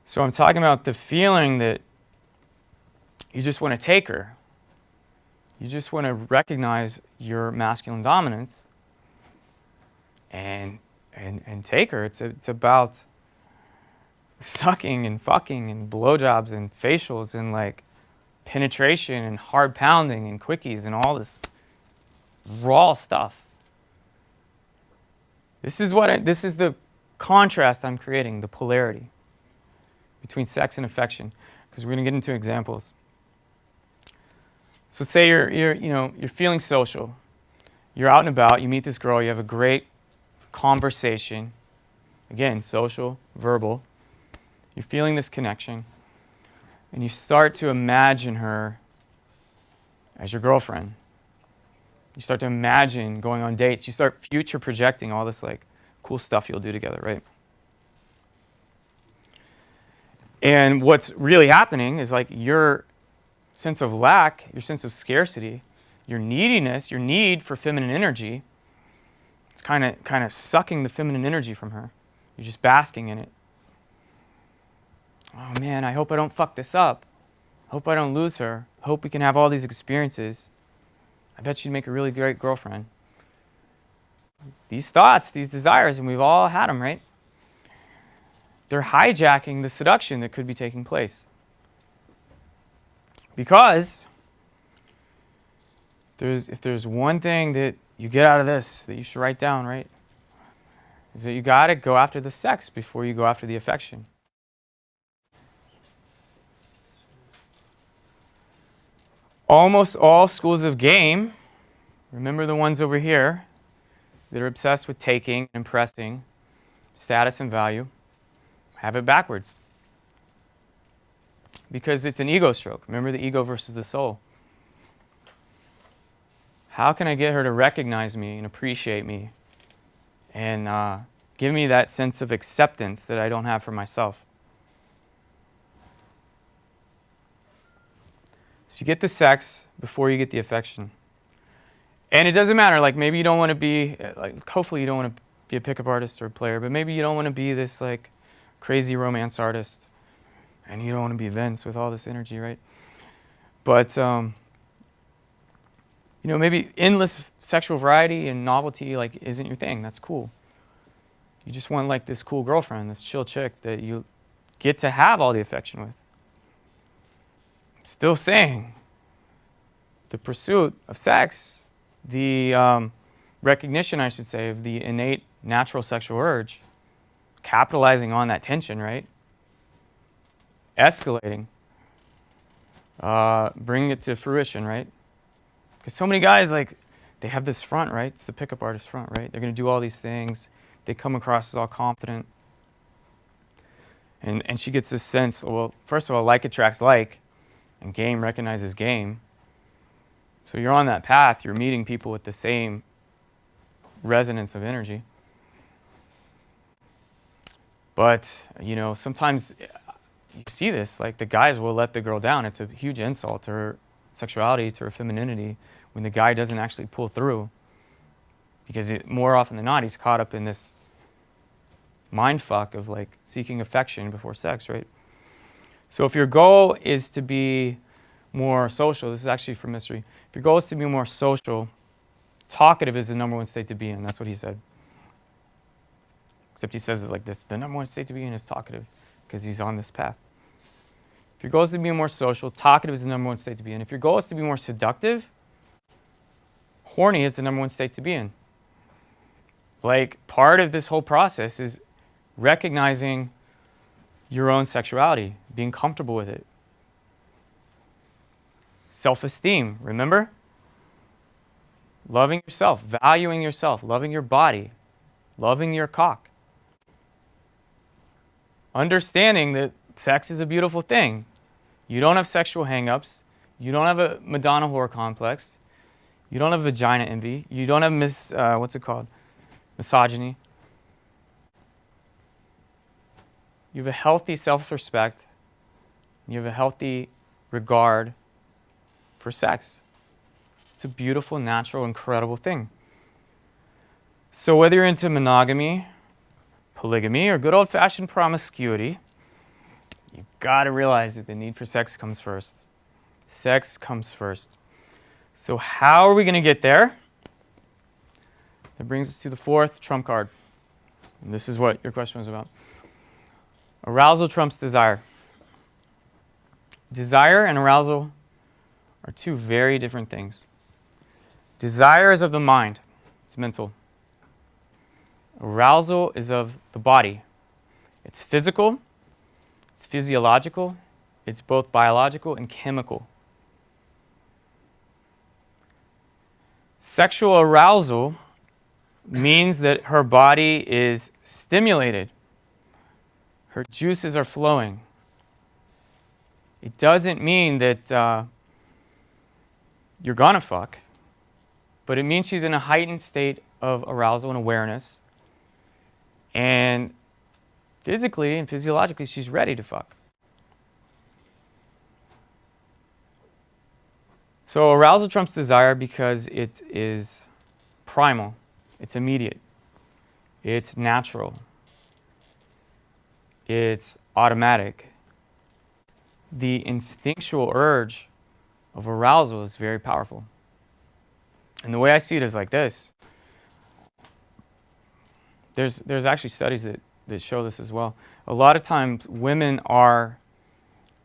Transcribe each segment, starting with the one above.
So I'm talking about the feeling that you just want to take her. You just want to recognize your masculine dominance and take her. It's about sucking and fucking and blowjobs and facials and like penetration and hard pounding and quickies and all this raw stuff. This is the contrast I'm creating, the polarity between sex and affection, because we're going to get into examples. So say you're feeling social. You're out and about, you meet this girl, you have a great conversation. Again, social, verbal. You're feeling this connection, and you start to imagine her as your girlfriend. You start to imagine going on dates. You start future projecting all this like cool stuff you'll do together, right? And what's really happening is like your sense of lack, your sense of scarcity, your neediness, your need for feminine energy, it's kind of sucking the feminine energy from her. You're just basking in it. Oh man, I hope I don't fuck this up. I hope I don't lose her. I hope we can have all these experiences. I bet she'd make a really great girlfriend. These thoughts, these desires, and we've all had them, right? They're hijacking the seduction that could be taking place. Because if there's one thing that you get out of this that you should write down, right, is that you got to go after the sex before you go after the affection. Almost all schools of game, remember the ones over here that are obsessed with taking, impressing, status and value, have it backwards. Because it's an ego stroke. Remember the ego versus the soul. How can I get her to recognize me and appreciate me and give me that sense of acceptance that I don't have for myself? So you get the sex before you get the affection. And it doesn't matter, like maybe you don't want to be, like hopefully you don't want to be a pickup artist or a player, but maybe you don't want to be this like crazy romance artist. And you don't want to be Vince with all this energy, right? But, maybe endless sexual variety and novelty like isn't your thing. That's cool. You just want like this cool girlfriend, this chill chick that you get to have all the affection with. Still saying, the pursuit of sex, the recognition, I should say, of the innate natural sexual urge, capitalizing on that tension, right? Escalating, bringing it to fruition, right? Because so many guys, like, they have this front, right? It's the pickup artist front, right? They're going to do all these things. They come across as all confident. And she gets this sense, well, first of all, like attracts like, and game recognizes game. So you're on that path. You're meeting people with the same resonance of energy. But, sometimes you see this, like the guys will let the girl down. It's a huge insult to her sexuality, to her femininity, when the guy doesn't actually pull through. Because more often than not, he's caught up in this mind fuck of like seeking affection before sex, right? So if your goal is to be more social, this is actually for mystery. If your goal is to be more social, talkative is the number one state to be in. That's what he said. Except he says it like this: the number one state to be in is talkative, because he's on this path. If your goal is to be more social, talkative is the number one state to be in. If your goal is to be more seductive, horny is the number one state to be in. Like, part of this whole process is recognizing your own sexuality, being comfortable with it. Self-esteem, remember? Loving yourself, valuing yourself, loving your body, loving your cock. Understanding that sex is a beautiful thing. You don't have sexual hang-ups. You don't have a Madonna whore complex. You don't have vagina envy. You don't have misogyny. You have a healthy self-respect. You have a healthy regard for sex. It's a beautiful, natural, incredible thing. So whether you're into monogamy, polygamy, or good old-fashioned promiscuity, You got to realize that the need for sex comes first. Sex comes first. So how are we going to get there? That brings us to the fourth trump card. And this is what your question was about. Arousal trumps desire. Desire and arousal are two very different things. Desire is of the mind. It's mental. Arousal is of the body. It's physical. It's physiological. It's both biological and chemical. Sexual arousal means that her body is stimulated. Her juices are flowing. It doesn't mean that you're gonna fuck, but it means she's in a heightened state of arousal and awareness. And physically and physiologically, she's ready to fuck. So arousal trumps desire because it is primal. It's immediate. It's natural. It's automatic. The instinctual urge of arousal is very powerful. And the way I see it is like this. There's actually studies that show this as well. A lot of times women are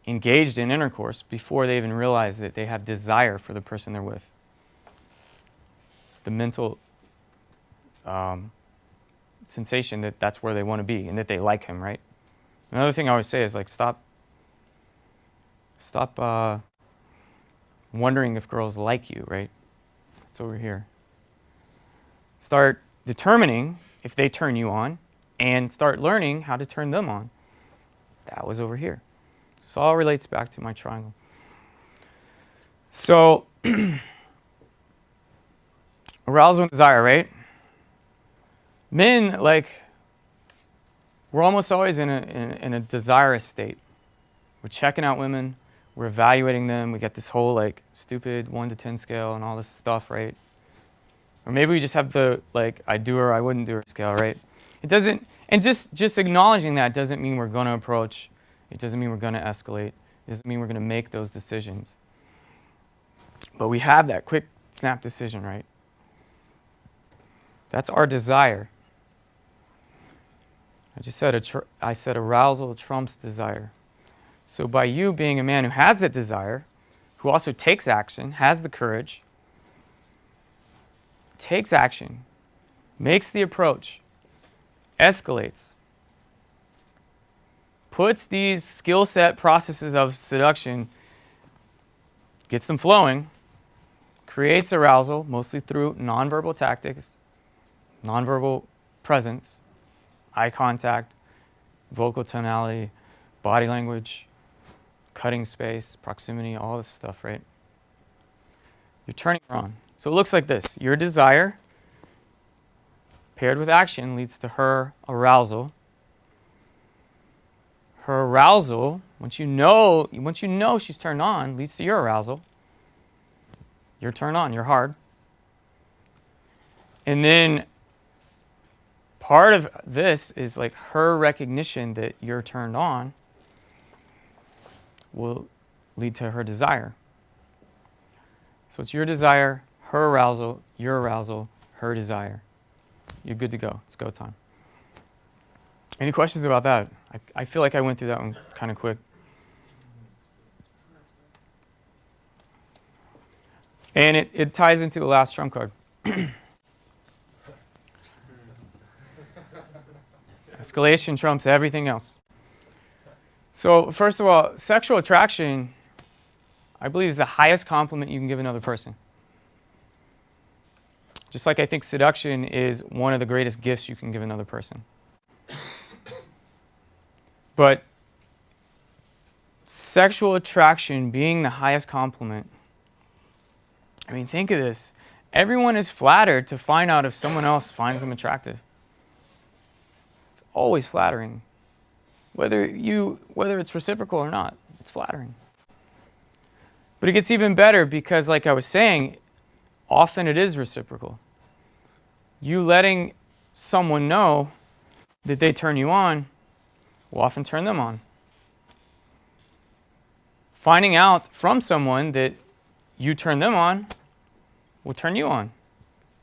engaged in intercourse before they even realize that they have desire for the person they're with. The mental sensation that that's where they want to be and that they like him, right? Another thing I always say is like stop wondering if girls like you, right? It's over here. Start determining if they turn you on and start learning how to turn them on. That was over here. This all relates back to my triangle. So, arousal and desire, right? Men, we're almost always in a desirous state. We're checking out women. We're evaluating them. We got this whole stupid 1 to 10 scale and all this stuff, right? Or maybe we just have the I do or I wouldn't do her scale, right? It doesn't, and just acknowledging that doesn't mean we're going to approach. It doesn't mean we're going to escalate. It doesn't mean we're going to make those decisions. But we have that quick snap decision, right? That's our desire. I said arousal trumps desire. So by you being a man who has that desire, who also takes action, has the courage, takes action, makes the approach, escalates, puts these skill set processes of seduction, gets them flowing, creates arousal, mostly through nonverbal tactics, nonverbal presence, eye contact, vocal tonality, body language, cutting space, proximity, all this stuff, right? You're turning her on. So it looks like this. Your desire paired with action leads to her arousal. Her arousal, once you know she's turned on, leads to your arousal. You're turned on, you're hard. And then part of this is her recognition that you're turned on will lead to her desire. So it's your desire, her arousal, your arousal, her desire. You're good to go. It's go time. Any questions about that? I feel like I went through that one kind of quick. And it ties into the last trump card. Escalation trumps everything else. So first of all, sexual attraction, I believe, is the highest compliment you can give another person. Just like I think seduction is one of the greatest gifts you can give another person. But sexual attraction being the highest compliment, I mean, think of this. Everyone is flattered to find out if someone else finds them attractive. It's always flattering. Whether it's reciprocal or not, it's flattering. But it gets even better because, like I was saying, often it is reciprocal. You letting someone know that they turn you on will often turn them on. finding out from someone that you turn them on will turn you on.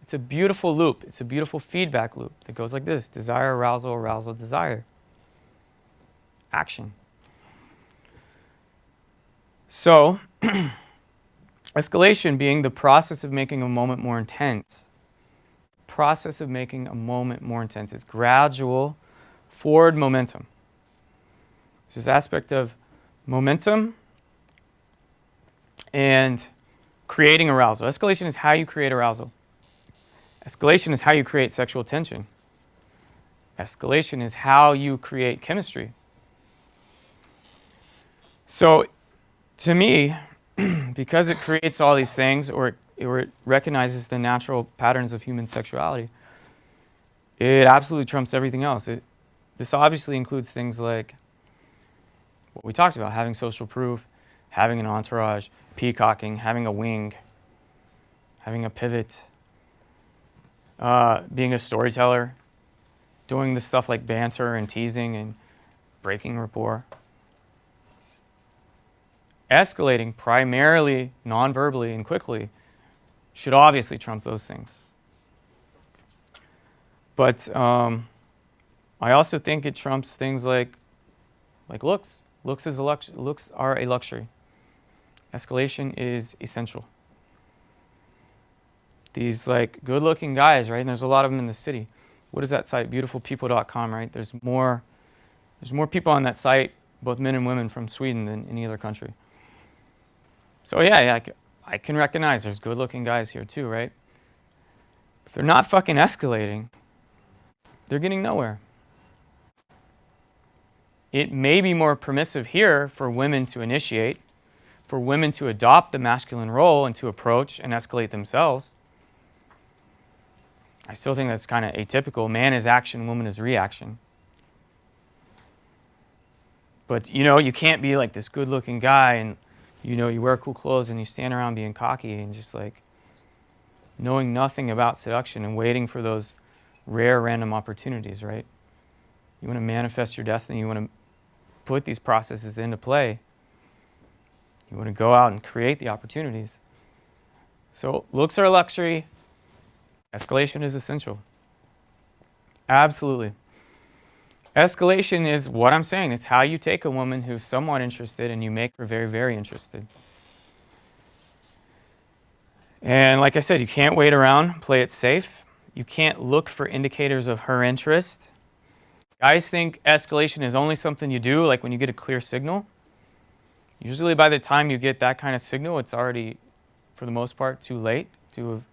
It's a beautiful loop. It's a beautiful feedback loop that goes like this: desire, arousal, arousal, desire. Action. So, escalation being the process of making a moment more intense. Process of making a moment more intense. It's gradual forward momentum. So there's aspect of momentum and creating arousal. Escalation is how you create arousal. Escalation is how you create sexual tension. Escalation is how you create chemistry. So, to me, because it creates all these things, or it recognizes the natural patterns of human sexuality, it absolutely trumps everything else. This obviously includes things like what we talked about: having social proof, having an entourage, peacocking, having a wing, having a pivot, being a storyteller, doing the stuff like banter and teasing and breaking rapport. Escalating primarily non-verbally and quickly should obviously trump those things. But I also think it trumps things like looks. Looks are a luxury. Escalation is essential. These like good-looking guys, right? And there's a lot of them in the city. What is that site? Beautifulpeople.com, right? There's more people on that site, both men and women, from Sweden than any other country. So yeah, I can recognize there's good-looking guys here too, right? If they're not fucking escalating, they're getting nowhere. It may be more permissive here for women to initiate, for women to adopt the masculine role and to approach and escalate themselves. I still think that's kind of atypical. Man is action, woman is reaction. But, you can't be like this good-looking guy and, you wear cool clothes and you stand around being cocky and just like knowing nothing about seduction and waiting for those rare random opportunities, right? You want to manifest your destiny. You want to put these processes into play. You want to go out and create the opportunities. So looks are a luxury. Escalation is essential. Absolutely. Escalation is what I'm saying. It's how you take a woman who's somewhat interested and you make her very, very interested. And like I said, you can't wait around, play it safe. You can't look for indicators of her interest. Guys think escalation is only something you do like when you get a clear signal. Usually by the time you get that kind of signal, it's already, for the most part, too late to have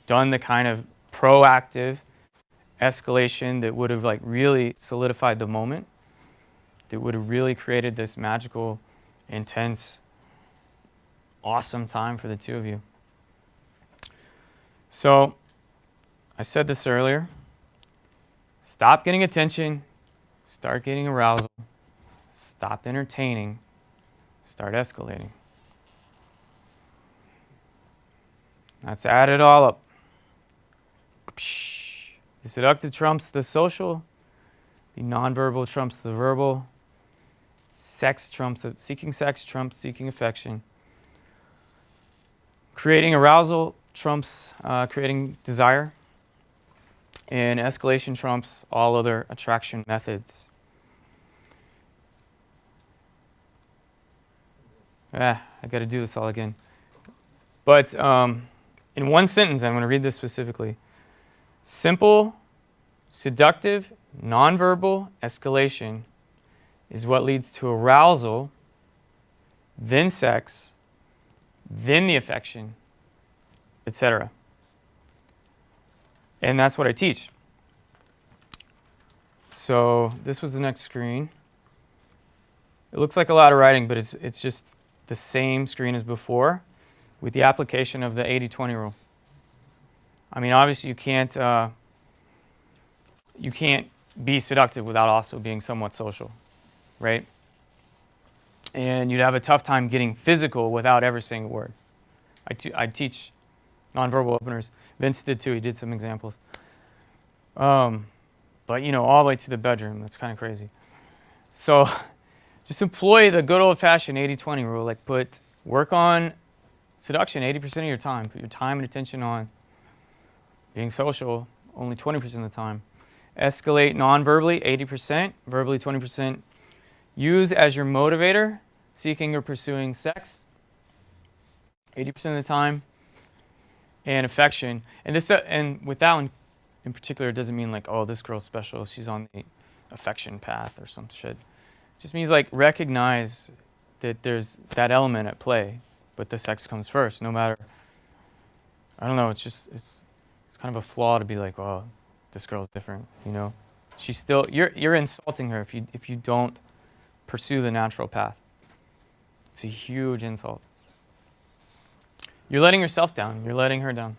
done the kind of proactive escalation that would have like really solidified the moment, that would have really created this magical, intense, awesome time for the two of you. So, I said this earlier. Stop getting attention, start getting arousal, stop entertaining, start escalating. Let's add it all up. The seductive trumps the social, the nonverbal trumps the verbal, sex trumps seeking seeking affection. Creating arousal trumps creating desire, and escalation trumps all other attraction methods. I got to do this all again. But in one sentence, I'm going to read this specifically. Simple, seductive, nonverbal escalation is what leads to arousal, then sex, then the affection, etc. And that's what I teach. So this was the next screen. It looks like a lot of writing, but it's just the same screen as before with the application of the 80-20 rule. I mean, obviously you can't be seductive without also being somewhat social, right? And you'd have a tough time getting physical without ever saying a word. I teach nonverbal openers. Vince did too. He did some examples. But all the way to the bedroom. That's kind of crazy. So just employ the good old-fashioned 80-20 rule. Like work on seduction 80% of your time. Put your time and attention on being social only 20% of the time. Escalate non-verbally 80%, verbally 20%. Use as your motivator seeking or pursuing sex 80% of the time. And affection. And with that one in particular, it doesn't mean like, oh, this girl's special, she's on the affection path or some shit. It just means like recognize that there's that element at play, but the sex comes first, no matter. I don't know. It's kind of a flaw to be like, oh, this girl's different. You know, she's still you're insulting her if you don't pursue the natural path. It's a huge insult. You're letting yourself down. You're letting her down.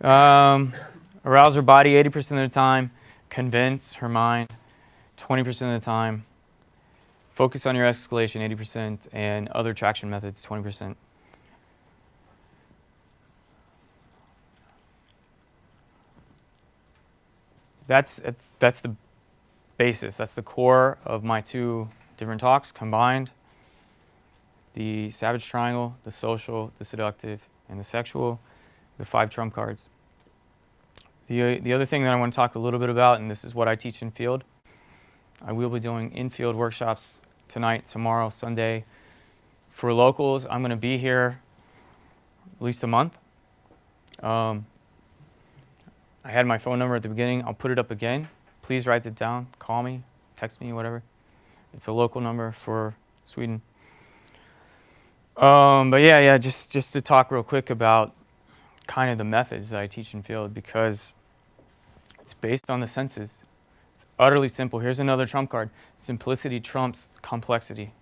Arouse her body 80% of the time. Convince her mind 20% of the time. Focus on your escalation 80% and other attraction methods 20%. That's the basis. That's the core of my 2 different talks combined. The savage triangle, the social, the seductive, and the sexual, the 5 trump cards. The other thing that I want to talk a little bit about, and this is what I teach in field. I will be doing in-field workshops tonight, tomorrow, Sunday. For locals, I'm going to be here at least a month. I had my phone number at the beginning. I'll put it up again. Please write it down. Call me, text me, whatever. It's a local number for Sweden. But yeah, just to talk real quick about kind of the methods that I teach in field, because it's based on the senses. It's utterly simple. Here's another trump card. Simplicity trumps complexity.